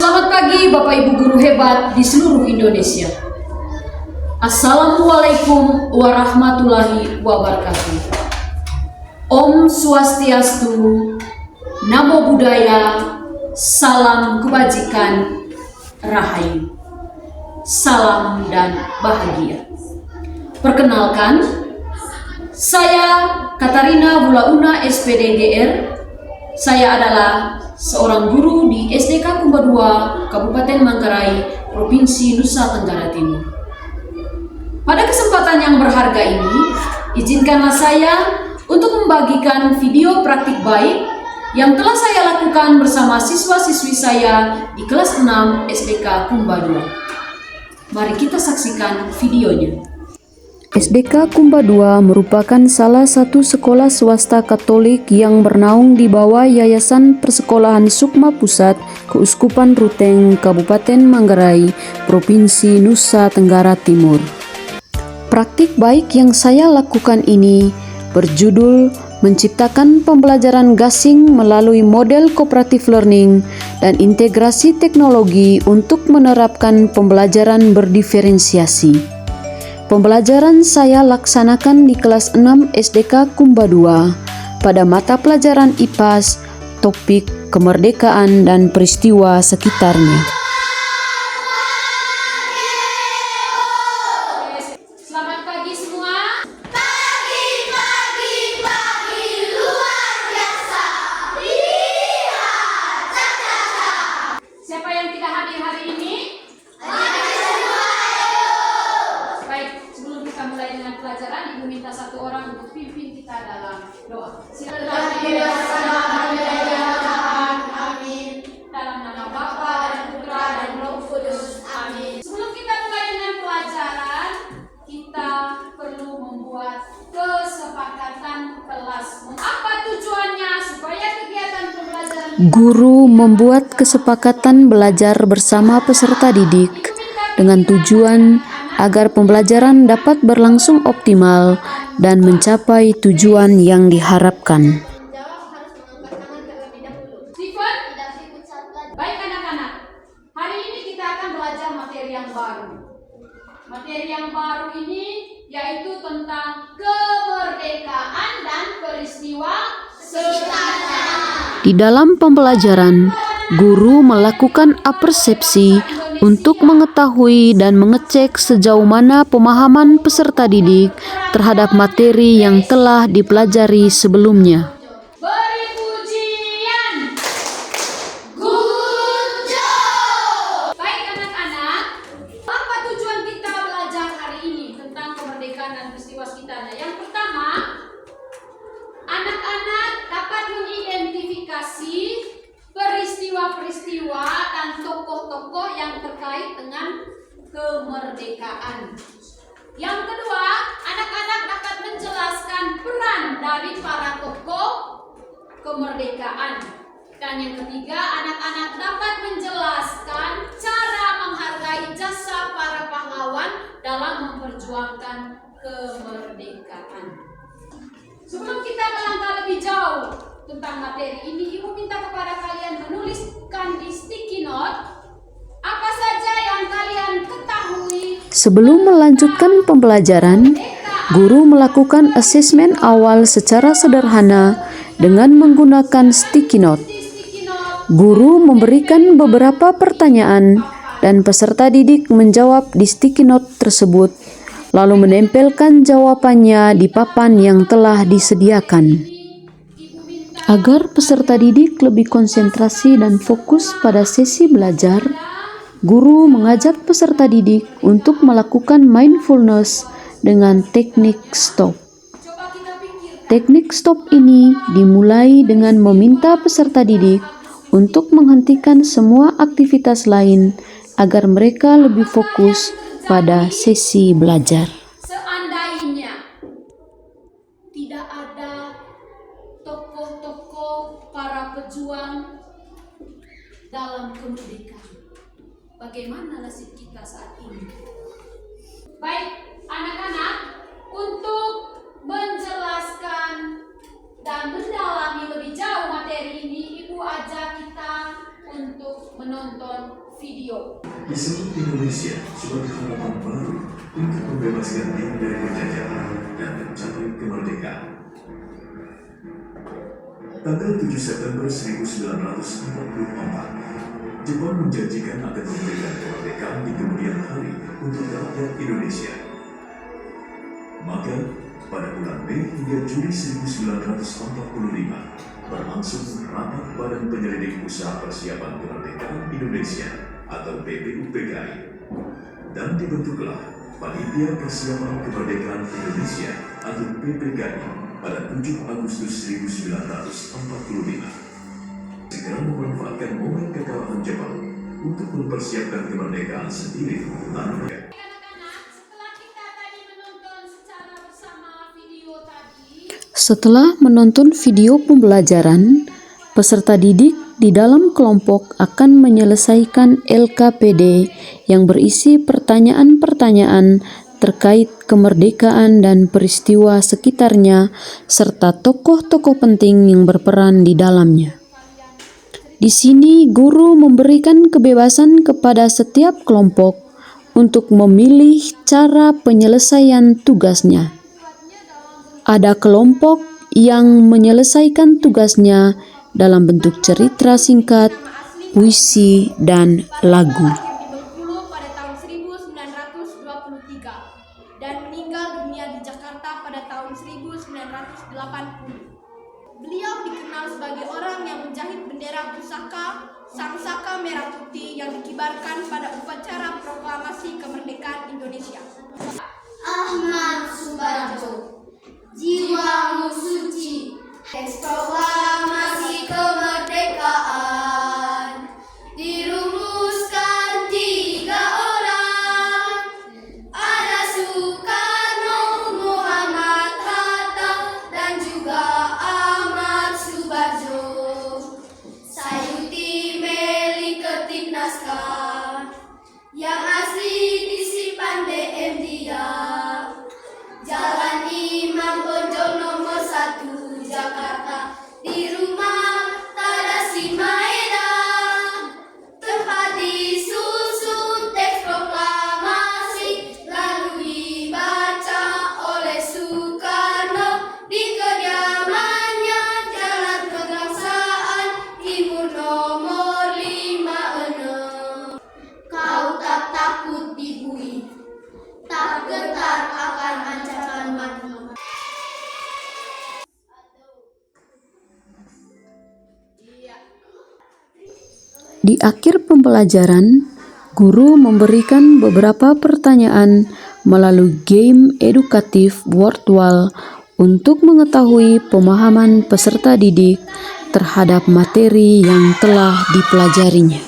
Selamat pagi Bapak Ibu guru hebat di seluruh Indonesia. Assalamualaikum warahmatullahi wabarakatuh. Om Swastiastu, Namo Buddhaya, salam kebajikan, rahayu, salam dan bahagia. Perkenalkan, saya Katarina Bulauna SPD GR. Saya adalah seorang guru di SDK Kumba II, Kabupaten Manggarai, Provinsi Nusa Tenggara Timur. Pada kesempatan yang berharga ini, izinkanlah saya untuk membagikan video praktik baik yang telah saya lakukan bersama siswa-siswi saya di kelas 6 SDK Kumba II. Mari kita saksikan videonya. SDK Kumba II merupakan salah satu sekolah swasta Katolik yang bernaung di bawah Yayasan Persekolahan Sukma Pusat Keuskupan Ruteng, Kabupaten Manggarai, Provinsi Nusa Tenggara Timur. Praktik baik yang saya lakukan ini berjudul menciptakan pembelajaran gasing melalui model cooperative learning dan integrasi teknologi untuk menerapkan pembelajaran berdiferensiasi. Pembelajaran saya laksanakan di kelas 6 SDK Kumba II pada mata pelajaran IPAS, topik kemerdekaan dan peristiwa sekitarnya. Selamat pagi semua. Pagi luar biasa. Lihat, Siapa yang tidak hadir hari ini? Baik, sebelum kita mulai dengan pelajaran, Ibu minta satu orang untuk pimpin kita dalam doa. Silakan. Amin. Dalam nama Bapa dan Putra dan Roh Kudus. Amin. Sebelum kita mulai dengan pelajaran, kita perlu membuat kesepakatan kelas. Apa tujuannya supaya kegiatan pembelajaran Guru membuat kesepakatan belajar bersama peserta didik dengan tujuan agar pembelajaran dapat berlangsung optimal dan mencapai tujuan yang diharapkan. Jawab harus mengangkat tangan terlebih dahulu. Steven? Tidak ikut saat lagi. Baik anak-anak, hari ini kita akan belajar materi yang baru. Materi yang baru ini yaitu tentang kemerdekaan dan peristiwa sekitar. Di dalam pembelajaran, guru melakukan apersepsi untuk mengetahui dan mengecek sejauh mana pemahaman peserta didik terhadap materi yang telah dipelajari sebelumnya. Beri pujian. Good job. Baik anak-anak, apa tujuan kita belajar hari ini tentang kemerdekaan dan peristiwa sekitarnya? Yang pertama, anak-anak dapat mengidentifikasi peristiwa-peristiwa dan tokoh-tokoh yang terkait dengan kemerdekaan. Yang kedua, anak-anak dapat menjelaskan peran dari para tokoh kemerdekaan. Dan yang ketiga, anak-anak dapat menjelaskan cara menghargai jasa para pahlawan dalam memperjuangkan kemerdekaan. Sebelum kita melangkah lebih jauh tentang materi ini, Ibu minta kepada kalian menuliskan di sticky note apa saja yang kalian ketahui. Sebelum melanjutkan pembelajaran, guru melakukan asesmen awal secara sederhana dengan menggunakan sticky note. Guru memberikan beberapa pertanyaan dan peserta didik menjawab di sticky note tersebut, lalu menempelkan jawabannya di papan yang telah disediakan. Agar peserta didik lebih konsentrasi dan fokus pada sesi belajar, guru mengajak peserta didik untuk melakukan mindfulness dengan teknik stop. Teknik stop ini dimulai dengan meminta peserta didik untuk menghentikan semua aktivitas lain agar mereka lebih fokus pada sesi belajar. Seandainya tidak ada tokoh-tokoh para pejuang dalam kemerdekaan, bagaimana nasib kita saat ini? Baik, anak-anak, untuk menjelaskan dan mendalami lebih jauh materi ini, Ibu ajak kita untuk menonton video. Di seluruh Indonesia suatu harapan baru untuk membebaskan diri dari penjajahan dan mencapai kemerdekaan. Tanggal 7 September 1944, Jepang menjanjikan akan memberikan kemerdekaan di kemudian hari untuk rakyat Indonesia. Maka, pada bulan Mei hingga Juli 1945, berlangsung rapat Badan Penyelidik Usaha Persiapan Kemerdekaan Indonesia atau BPUPKI, dan dibentuklah Panitia Persiapan Kemerdekaan Indonesia atau PPKI pada 7 Agustus 1945. Segera memanfaatkan momen kekalahan Jepang untuk mempersiapkan kemerdekaan sendiri tanpa Anak-anak, setelah kita tadi menonton secara bersama video tadi, Setelah menonton video pembelajaran, peserta didik di dalam kelompok akan menyelesaikan LKPD yang berisi pertanyaan-pertanyaan terkait kemerdekaan dan peristiwa sekitarnya serta tokoh-tokoh penting yang berperan di dalamnya. Di sini guru memberikan kebebasan kepada setiap kelompok untuk memilih cara penyelesaian tugasnya. Ada kelompok yang menyelesaikan tugasnya dalam bentuk cerita singkat, puisi, dan lagu. Di Bengkulu pada tahun 1923 dan meninggal dunia di Jakarta pada tahun 1980. Beliau dikenal sebagai orang yang menjahit bendera pusaka, sang saka merah putih yang dikibarkan pada upacara proklamasi kemerdekaan Indonesia. Ahmad Subarjo, jiwamu suci, proklamasi kemerdekaan dirumuskan 3 orang, ada Soekarno, Muhammad Hatta, dan juga Ahmad Subarjo. Sayuti Meli ketik naskah yang asli disimpan DM dia. Jalan Imam Bonjol nomor 1 Jakarta, di rumah Tadashi Maeda, tempat disusun teks proklamasi lalu dibaca oleh Soekarno di kediamannya, Jalan Kebangsaan Timur nomor 56. Kau tak takut dibui, tak gentar akan ancaman mati. Di akhir pembelajaran, guru memberikan beberapa pertanyaan melalui game edukatif word wall untuk mengetahui pemahaman peserta didik terhadap materi yang telah dipelajarinya.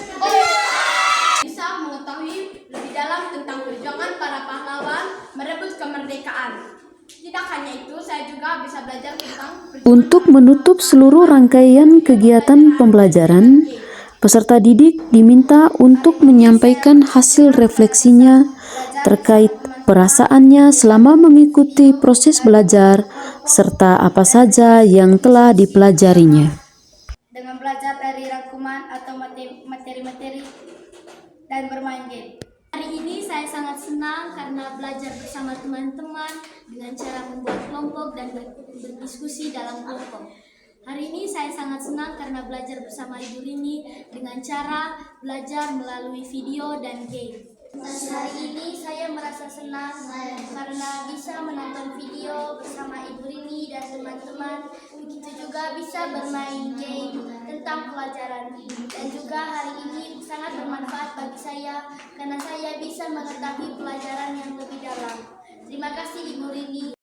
Bisa mengetahui lebih dalam tentang perjuangan para pahlawan merebut kemerdekaan. Tidak hanya itu, saya juga bisa belajar tentang Untuk menutup seluruh rangkaian kegiatan pembelajaran, peserta didik diminta untuk menyampaikan hasil refleksinya terkait perasaannya selama mengikuti proses belajar serta apa saja yang telah dipelajarinya. dengan belajar dari rangkuman atau materi-materi dan bermain game. Hari ini saya sangat senang karena belajar bersama teman-teman dengan cara membuat kelompok dan berdiskusi dalam kelompok. Hari ini saya sangat senang karena belajar bersama Ibu Rini dengan cara belajar melalui video dan game. Hari ini saya merasa senang karena bisa menonton video bersama Ibu Rini dan teman-teman. Begitu juga bisa bermain game tentang pelajaran. Dan juga hari ini sangat bermanfaat bagi saya karena saya bisa mengetahui pelajaran yang lebih dalam. Terima kasih Ibu Rini.